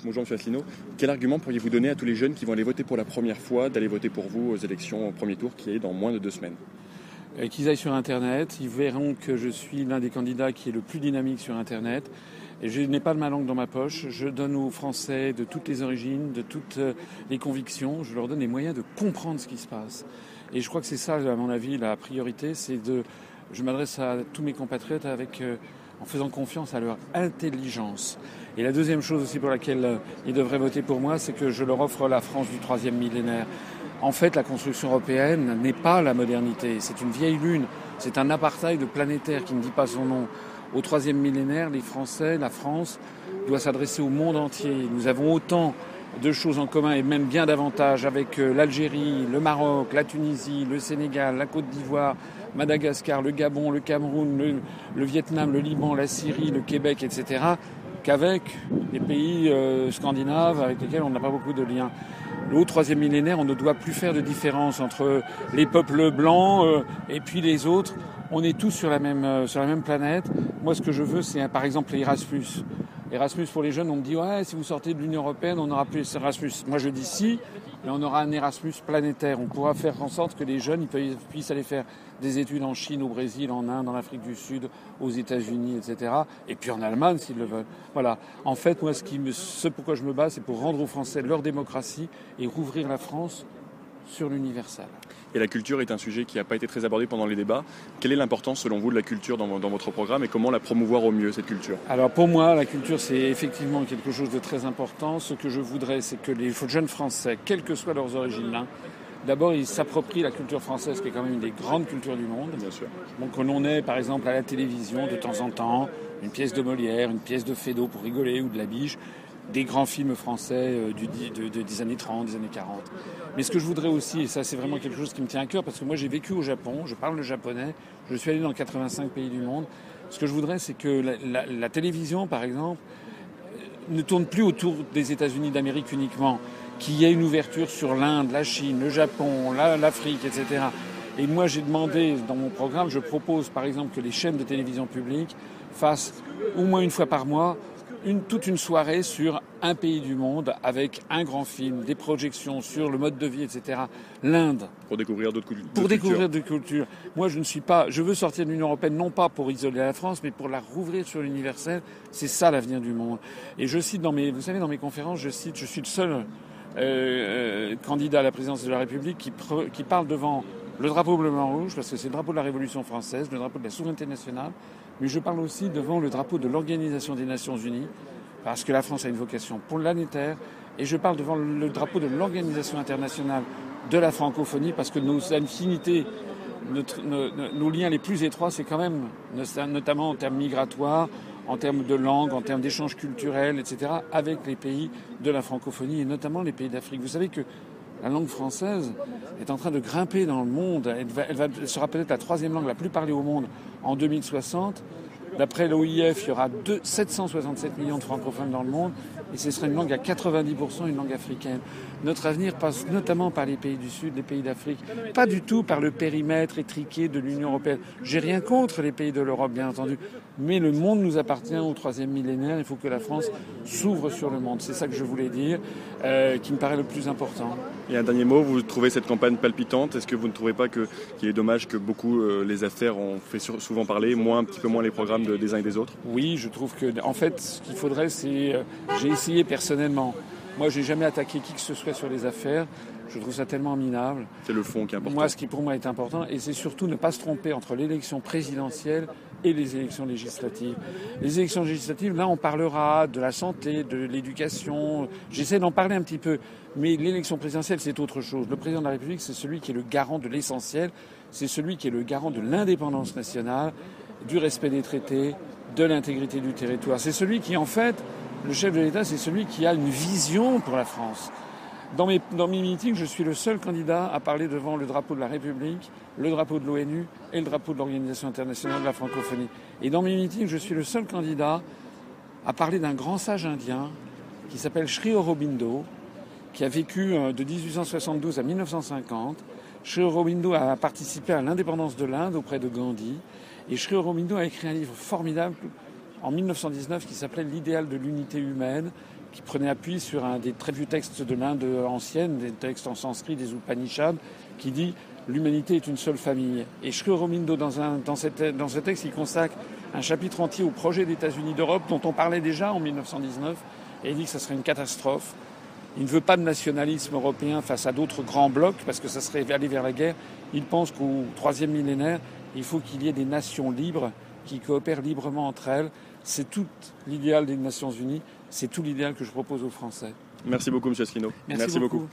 Bonjour M. Asselineau. Quel argument pourriez-vous donner à tous les jeunes qui vont aller voter pour la première fois d'aller voter pour vous aux élections au premier tour qui est dans moins de 2 semaines? Qu'ils aillent sur Internet, ils verront que je suis l'un des candidats qui est le plus dynamique sur Internet. Et je n'ai pas de ma langue dans ma poche. Je donne aux Français de toutes les origines, de toutes les convictions. Je leur donne les moyens de comprendre ce qui se passe. Et je crois que c'est ça, à mon avis, la priorité. Je m'adresse à tous mes compatriotes en faisant confiance à leur intelligence. Et la deuxième chose aussi pour laquelle ils devraient voter pour moi, c'est que je leur offre la France du 3e millénaire. En fait, la construction européenne n'est pas la modernité. C'est une vieille lune. C'est un apartheid planétaire qui ne dit pas son nom. Au 3e millénaire, les Français, la France, doit s'adresser au monde entier. Nous avons autant de choses en commun et même bien davantage avec l'Algérie, le Maroc, la Tunisie, le Sénégal, la Côte d'Ivoire, Madagascar, le Gabon, le Cameroun, le Vietnam, le Liban, la Syrie, le Québec, etc., qu'avec les pays scandinaves avec lesquels on n'a pas beaucoup de liens. Au 3e millénaire, on ne doit plus faire de différence entre les peuples blancs et puis les autres. On est tous sur la même planète. Moi, ce que je veux, c'est par exemple Erasmus. Erasmus pour les jeunes, on me dit ouais, si vous sortez de l'Union européenne, on n'aura plus Erasmus. Moi, je dis si, mais on aura un Erasmus planétaire. On pourra faire en sorte que les jeunes puissent aller faire des études en Chine, au Brésil, en Inde, en Afrique du Sud, aux États-Unis, etc. Et puis en Allemagne, s'ils le veulent. Voilà. En fait, moi, ce pourquoi je me bats, c'est pour rendre aux Français leur démocratie et rouvrir la France sur l'universel. Et la culture est un sujet qui n'a pas été très abordé pendant les débats. Quelle est l'importance, selon vous, de la culture dans votre programme et comment la promouvoir au mieux, cette culture? Alors pour moi, la culture, c'est effectivement quelque chose de très important. Ce que je voudrais, c'est que les jeunes Français, quelles que soient leurs origines, d'abord, ils s'approprient la culture française, qui est quand même une des grandes cultures du monde. Bien sûr. Donc on est, par exemple, à la télévision, de temps en temps, une pièce de Molière, une pièce de Feydeau pour rigoler, ou de La Biche, des grands films français des années 30, des années 40. Mais ce que je voudrais aussi, et ça c'est vraiment quelque chose qui me tient à cœur, parce que moi j'ai vécu au Japon, je parle le japonais, je suis allé dans 85 pays du monde. Ce que je voudrais, c'est que la télévision, par exemple, ne tourne plus autour des États-Unis d'Amérique uniquement, qu'il y ait une ouverture sur l'Inde, la Chine, le Japon, l'Afrique, etc. Et moi j'ai demandé, dans mon programme, je propose par exemple que les chaînes de télévision publiques fassent au moins une fois par mois toute une soirée sur un pays du monde avec un grand film, des projections sur le mode de vie, etc. L'Inde. Pour découvrir d'autres cultures. Pour découvrir d'autres cultures. Moi, je veux sortir de l'Union européenne non pas pour isoler la France, mais pour la rouvrir sur l'universel. C'est ça l'avenir du monde. Et je cite dans mes conférences, je suis le seul candidat à la présidence de la République qui parle devant le drapeau bleu, blanc, rouge, parce que c'est le drapeau de la Révolution française, le drapeau de la souveraineté nationale, mais je parle aussi devant le drapeau de l'Organisation des Nations Unies, parce que la France a une vocation planétaire, et je parle devant le drapeau de l'Organisation internationale de la francophonie, parce que nos affinités, nos liens les plus étroits, c'est quand même, notamment en termes migratoires, en termes de langue, en termes d'échanges culturels, etc., avec les pays de la francophonie, et notamment les pays d'Afrique. Vous savez que la langue française est en train de grimper dans le monde. Elle sera peut-être la 3e langue la plus parlée au monde en 2060. D'après l'OIF, il y aura 767 millions de francophones dans le monde et ce sera une langue à 90% une langue africaine. Notre avenir passe notamment par les pays du Sud, les pays d'Afrique, pas du tout par le périmètre étriqué de l'Union européenne. J'ai rien contre les pays de l'Europe, bien entendu, mais le monde nous appartient au 3e millénaire. Il faut que la France s'ouvre sur le monde. C'est ça que je voulais dire, qui me paraît le plus important. Et un dernier mot, vous trouvez cette campagne palpitante? Est-ce que vous ne trouvez pas qu'il est dommage que beaucoup les affaires ont fait souvent parler, un petit peu moins les programmes des uns et des autres? Oui, je trouve que, en fait, ce qu'il faudrait, c'est... j'ai essayé personnellement. Moi, j'ai jamais attaqué qui que ce soit sur les affaires. Je trouve ça tellement minable. C'est le fond qui est important. Moi, ce qui pour moi est important, et c'est surtout ne pas se tromper entre l'élection présidentielle et les élections législatives. Les élections législatives, là, on parlera de la santé, de l'éducation. J'essaie d'en parler un petit peu. Mais l'élection présidentielle, c'est autre chose. Le président de la République, c'est celui qui est le garant de l'essentiel. C'est celui qui est le garant de l'indépendance nationale, du respect des traités, de l'intégrité du territoire. C'est celui qui, en fait, le chef de l'État, c'est celui qui a une vision pour la France. Dans mes meetings, je suis le seul candidat à parler devant le drapeau de la République, le drapeau de l'ONU et le drapeau de l'Organisation internationale de la francophonie. Et dans mes meetings, je suis le seul candidat à parler d'un grand sage indien qui s'appelle Sri Aurobindo, qui a vécu de 1872 à 1950. Sri Aurobindo a participé à l'indépendance de l'Inde auprès de Gandhi. Et Sri Aurobindo a écrit un livre formidable en 1919 qui s'appelait « L'idéal de l'unité humaine », qui prenait appui sur un des très vieux textes de l'Inde ancienne, des textes en sanskrit, des Upanishads, qui dit « l'humanité est une seule famille ». Et Sri Aurobindo, dans ce texte, il consacre un chapitre entier au projet des États-Unis d'Europe, dont on parlait déjà en 1919, et il dit que ça serait une catastrophe. Il ne veut pas de nationalisme européen face à d'autres grands blocs, parce que ça serait aller vers la guerre. Il pense qu'au 3e millénaire, il faut qu'il y ait des nations libres qui coopèrent librement entre elles. C'est tout l'idéal des Nations Unies, c'est tout l'idéal que je propose aux Français. Merci beaucoup, M. Asselineau. Merci beaucoup.